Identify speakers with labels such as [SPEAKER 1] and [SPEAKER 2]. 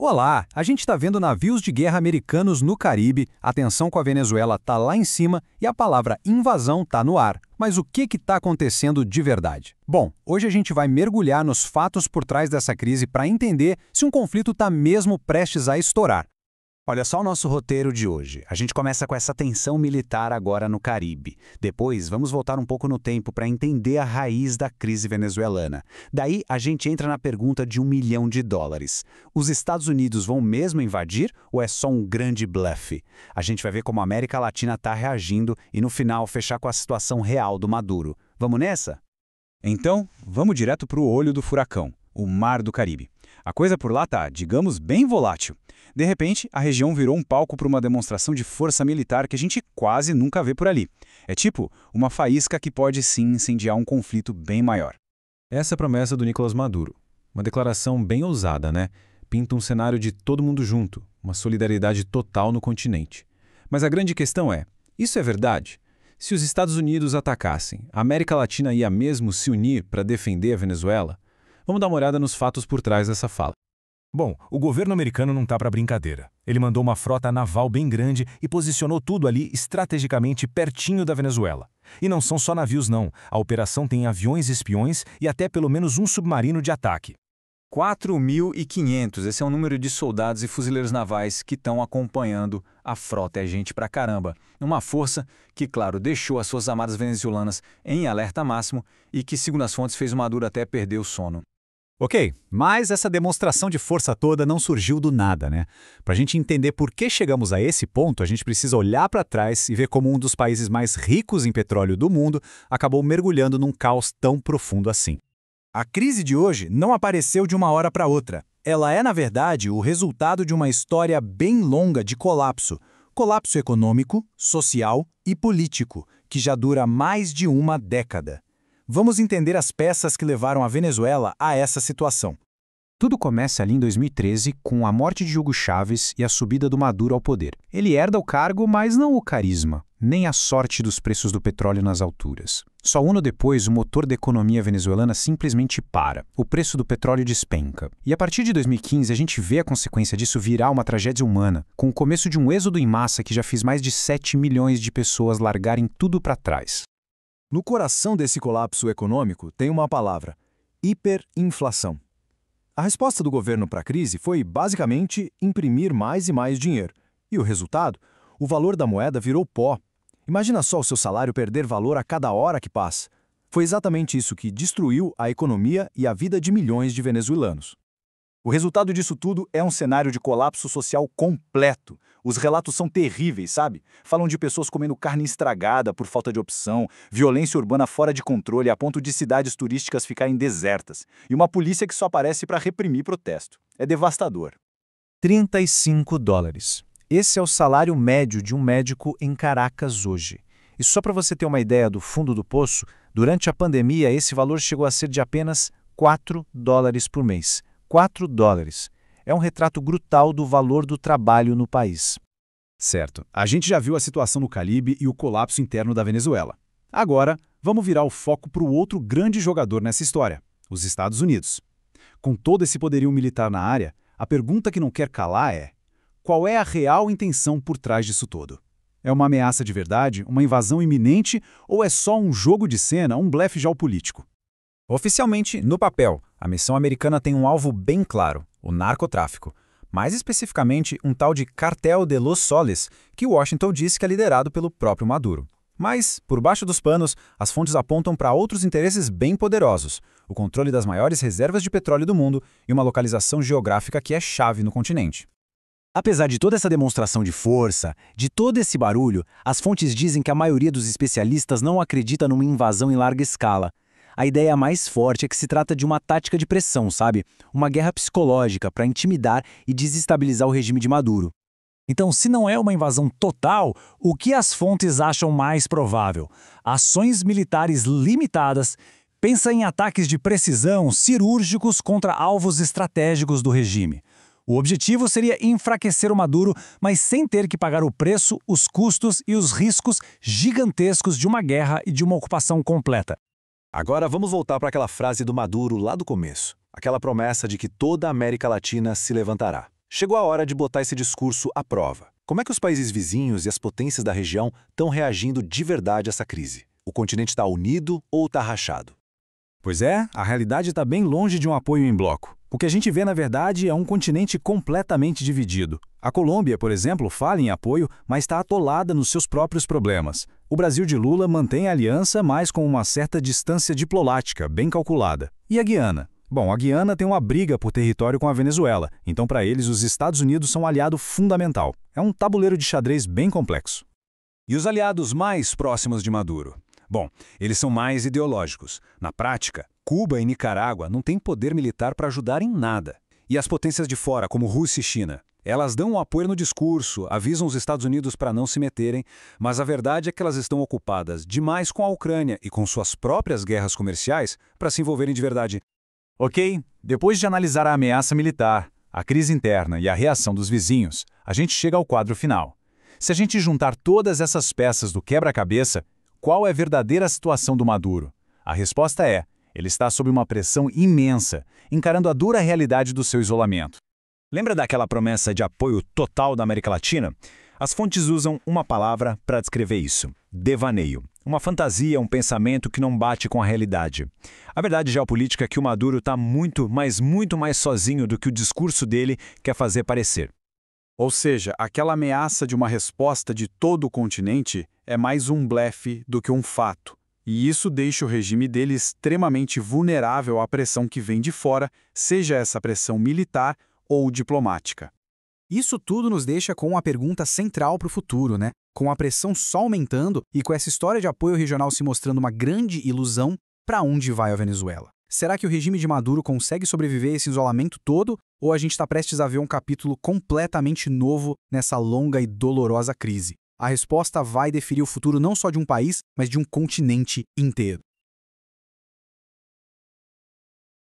[SPEAKER 1] Olá, a gente está vendo navios de guerra americanos no Caribe, a tensão com a Venezuela está lá em cima e a palavra invasão está no ar. Mas o que está acontecendo de verdade? Bom, hoje a gente vai mergulhar nos fatos por trás dessa crise para entender se um conflito está mesmo prestes a estourar.
[SPEAKER 2] Olha só o nosso roteiro de hoje. A gente começa com essa tensão militar agora no Caribe. Depois, vamos voltar um pouco no tempo para entender a raiz da crise venezuelana. Daí, a gente entra na pergunta de $1 milhão. Os Estados Unidos vão mesmo invadir ou é só um grande bluff? A gente vai ver como a América Latina está reagindo e, no final, fechar com a situação real do Maduro. Vamos nessa? Então, vamos direto para o olho do furacão, o Mar do Caribe. A coisa por lá tá, digamos, bem volátil. De repente, a região virou um palco para uma demonstração de força militar que a gente quase nunca vê por ali. É tipo uma faísca que pode sim incendiar um conflito bem maior.
[SPEAKER 1] Essa é a promessa do Nicolás Maduro. Uma declaração bem ousada, né? Pinta um cenário de todo mundo junto, uma solidariedade total no continente. Mas a grande questão é, isso é verdade? Se os Estados Unidos atacassem, a América Latina ia mesmo se unir para defender a Venezuela? Vamos dar uma olhada nos fatos por trás dessa fala.
[SPEAKER 3] Bom, o governo americano não tá para brincadeira. Ele mandou uma frota naval bem grande e posicionou tudo ali estrategicamente pertinho da Venezuela. E não são só navios não, a operação tem aviões espiões e até pelo menos um submarino de ataque.
[SPEAKER 4] 4.500, esse é o número de soldados e fuzileiros navais que estão acompanhando a frota, é gente pra caramba. Uma força que, claro, deixou as Forças Armadas venezuelanas em alerta máximo e que, segundo as fontes, fez o Maduro até perder o sono.
[SPEAKER 5] Ok, mas essa demonstração de força toda não surgiu do nada, né? Para a gente entender por que chegamos a esse ponto, a gente precisa olhar para trás e ver como um dos países mais ricos em petróleo do mundo acabou mergulhando num caos tão profundo assim.
[SPEAKER 6] A crise de hoje não apareceu de uma hora para outra. Ela é, na verdade, o resultado de uma história bem longa de colapso. Colapso econômico, social e político, que já dura mais de uma década. Vamos entender as peças que levaram a Venezuela a essa situação.
[SPEAKER 1] Tudo começa ali em 2013 com a morte de Hugo Chávez e a subida do Maduro ao poder. Ele herda o cargo, mas não o carisma, nem a sorte dos preços do petróleo nas alturas. Só um ano depois, o motor da economia venezuelana simplesmente para. O preço do petróleo despenca. E a partir de 2015, a gente vê a consequência disso virar uma tragédia humana, com o começo de um êxodo em massa que já fez mais de 7 milhões de pessoas largarem tudo para trás.
[SPEAKER 6] No coração desse colapso econômico tem uma palavra: hiperinflação. A resposta do governo para a crise foi, basicamente, imprimir mais e mais dinheiro. E o resultado? O valor da moeda virou pó. Imagina só o seu salário perder valor a cada hora que passa. Foi exatamente isso que destruiu a economia e a vida de milhões de venezuelanos. O resultado disso tudo é um cenário de colapso social completo. Os relatos são terríveis, sabe? Falam de pessoas comendo carne estragada por falta de opção, violência urbana fora de controle a ponto de cidades turísticas ficarem desertas, e uma polícia que só aparece para reprimir protesto. É devastador.
[SPEAKER 5] $35. Esse é o salário médio de um médico em Caracas hoje. E só para você ter uma ideia do fundo do poço, durante a pandemia esse valor chegou a ser de apenas $4 por mês. $4. É um retrato brutal do valor do trabalho no país.
[SPEAKER 6] Certo, a gente já viu a situação no Caribe e o colapso interno da Venezuela. Agora, vamos virar o foco para o outro grande jogador nessa história, os Estados Unidos. Com todo esse poderio militar na área, a pergunta que não quer calar é: qual é a real intenção por trás disso tudo? É uma ameaça de verdade, uma invasão iminente ou é só um jogo de cena, um blefe geopolítico?
[SPEAKER 5] Oficialmente, no papel, a missão americana tem um alvo bem claro: o narcotráfico. Mais especificamente, um tal de Cartel de Los Soles, que Washington diz que é liderado pelo próprio Maduro. Mas, por baixo dos panos, as fontes apontam para outros interesses bem poderosos: o controle das maiores reservas de petróleo do mundo e uma localização geográfica que é chave no continente.
[SPEAKER 6] Apesar de toda essa demonstração de força, de todo esse barulho, as fontes dizem que a maioria dos especialistas não acredita numa invasão em larga escala. A ideia mais forte é que se trata de uma tática de pressão, sabe? Uma guerra psicológica para intimidar e desestabilizar o regime de Maduro. Então, se não é uma invasão total, o que as fontes acham mais provável? Ações militares limitadas. Pensa em ataques de precisão cirúrgicos contra alvos estratégicos do regime. O objetivo seria enfraquecer o Maduro, mas sem ter que pagar o preço, os custos e os riscos gigantescos de uma guerra e de uma ocupação completa.
[SPEAKER 7] Agora vamos voltar para aquela frase do Maduro lá do começo. Aquela promessa de que toda a América Latina se levantará. Chegou a hora de botar esse discurso à prova. Como é que os países vizinhos e as potências da região estão reagindo de verdade a essa crise? O continente está unido ou está rachado?
[SPEAKER 5] Pois é, a realidade está bem longe de um apoio em bloco. O que a gente vê, na verdade, é um continente completamente dividido. A Colômbia, por exemplo, fala em apoio, mas está atolada nos seus próprios problemas. O Brasil de Lula mantém a aliança, mas com uma certa distância diplomática, bem calculada. E a Guiana? Bom, a Guiana tem uma briga por território com a Venezuela, então para eles os Estados Unidos são um aliado fundamental. É um tabuleiro de xadrez bem complexo.
[SPEAKER 2] E os aliados mais próximos de Maduro? Bom, eles são mais ideológicos. Na prática, Cuba e Nicarágua não têm poder militar para ajudar em nada. E as potências de fora, como Rússia e China? Elas dão um apoio no discurso, avisam os Estados Unidos para não se meterem, mas a verdade é que elas estão ocupadas demais com a Ucrânia e com suas próprias guerras comerciais para se envolverem de verdade.
[SPEAKER 5] Ok, depois de analisar a ameaça militar, a crise interna e a reação dos vizinhos, a gente chega ao quadro final. Se a gente juntar todas essas peças do quebra-cabeça, qual é a verdadeira situação do Maduro? A resposta é: ele está sob uma pressão imensa, encarando a dura realidade do seu isolamento.
[SPEAKER 2] Lembra daquela promessa de apoio total da América Latina? As fontes usam uma palavra para descrever isso: devaneio. Uma fantasia, um pensamento que não bate com a realidade. A verdade geopolítica é que o Maduro está muito mais sozinho do que o discurso dele quer fazer parecer.
[SPEAKER 8] Ou seja, aquela ameaça de uma resposta de todo o continente é mais um blefe do que um fato. E isso deixa o regime dele extremamente vulnerável à pressão que vem de fora, seja essa pressão militar ou diplomática.
[SPEAKER 9] Isso tudo nos deixa com uma pergunta central para o futuro, né? Com a pressão só aumentando e com essa história de apoio regional se mostrando uma grande ilusão, para onde vai a Venezuela? Será que o regime de Maduro consegue sobreviver a esse isolamento todo? Ou a gente está prestes a ver um capítulo completamente novo nessa longa e dolorosa crise? A resposta vai definir o futuro não só de um país, mas de um continente inteiro.